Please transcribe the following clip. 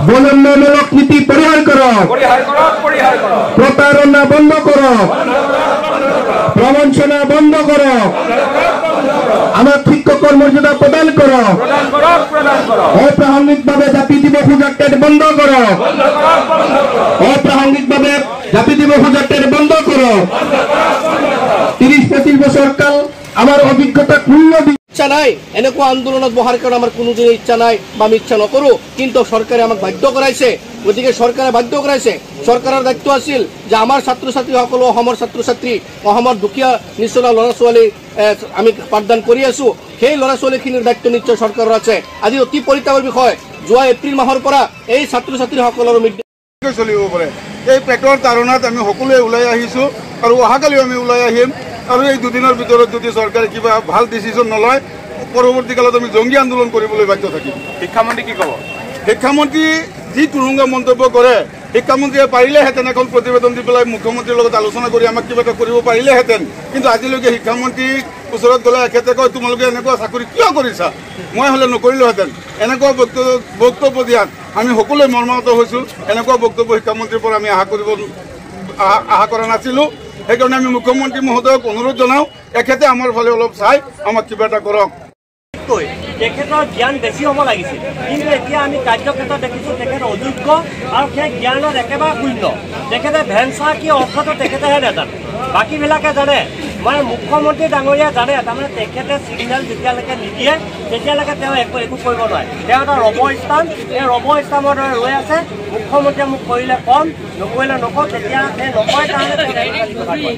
বৈষম্যমূলক নীতি পরিহার করো, প্রতারণা বন্ধ করো, প্রবঞ্চনা বন্ধ করো, আমার শিক্ষকের মর্যাদা প্রদান করো, অপ্রাসঙ্গিকভাবে জাতি দিবস উদযাপন বন্ধ করো, অপ্রাসঙ্গিকভাবে জাতি দিবস উদযাপন বন্ধ করো। 30-25 বছর কাল আমার অভিজ্ঞতা পূর্ণ ইচ্ছা নাই এনেকুৱা আন্দোলনত বহাৰ কাৰণে আমাৰ কোনো দিনে ইচ্ছা নাই বা আমি ইচ্ছা নকৰো, কিন্তু সৰকাৰে আমাক বাধ্য কৰাইছে। গতিকে সৰকাৰে বাধ্য কৰাইছে। সৰকাৰেৰ দায়িত্ব আছিল যে আমাৰ ছাত্ৰ ছাত্ৰী সকল অসমৰ ছাত্ৰ ছাত্ৰী অসমৰ দুখীয়া নিচলা ল'ৰা ছোৱালী আমি পাঠদান কৰি আছো, সেই ল'ৰা ছোৱালীখিনিৰ দায়িত্ব নিশ্চয় সৰকাৰেৰ আছে। আজি অতি পৰিতাপৰ বিষয়, যোৱা এপ্ৰিল মাহৰ পৰা এই ছাত্ৰ ছাত্ৰীসকলৰ চলিব পাৰে। এই পেটৰ তাৰণাত আমি সকলোৱে ওলাই আহিছো আৰু অহাকালিও আমি ওলাই আহিম। আৰু এই দুদিনৰ ভিতৰত যদি চৰকাৰে কিবা ভাল ডিচিশ্যন নলয়, পৰৱৰ্তী কালত আমি জংগী আন্দোলন কৰিবলৈ বাধ্য থাকিম। শিক্ষামন্ত্ৰী কি ক'ব? শিক্ষামন্ত্ৰী যি তুলুঙ্গা মন্তব্য কৰে, শিক্ষামন্ত্ৰীয়ে পাৰিলেহেঁতেন এখন প্ৰতিবেদন দি পেলাই মুখ্যমন্ত্ৰীৰ লগত আলোচনা কৰি আমাক কিবা এটা কৰিব পাৰিলেহেঁতেন, কিন্তু আজিলৈকে শিক্ষামন্ত্ৰীৰ ওচৰত গ'লে এখেতে কয় তোমালোকে এনেকুৱা চাকৰি কিয় কৰিছা, মই হ'লে নকৰিলোহেঁতেন। এনেকুৱা বক্তব্য দিয়াত আমি সকলোৱে মৰ্মাহত হৈছোঁ। এনেকুৱা বক্তব্য শিক্ষামন্ত্ৰীৰ পৰা আমি আশা কৰা নাছিলোঁ। সেইকাৰণে আমি মুখ্যমন্ত্ৰী মহোদয়ক অনুৰোধ জনাওঁ, এখেতে আমাৰ ফালে অলপ চাই আমাক কিবা এটা কৰক। তেখেতৰ জ্ঞান বেছি হ'ব লাগিছিল, কিন্তু এতিয়া আমি কাৰ্যক্ষেত্ৰত দেখিছোঁ তেখেত অযোগ্য আৰু সেই জ্ঞানত একেবাৰে শূন্য। তেখেতে ভেঞ্চাৰ কি অৰ্থটো তেখেতেহে নাজানে, বাকীবিলাকে জানে। মানে মুখ্যমন্ত্ৰী ডাঙৰীয়া জানে, তাৰমানে তেখেতে ছিগনেল যেতিয়ালৈকে নিদিয়ে তেতিয়ালৈকে তেওঁ একো কৰিব নোৱাৰে। তেওঁ এটা ৰবৰ ষ্টাম্প, এই ৰবৰ ষ্টাম্পৰ দৰে ৰৈ আছে। মুখ্যমন্ত্ৰীয়ে মোক কৰিলে কম, নকৰিলে নকওঁ, তেতিয়া সেই নকৰে কাৰণে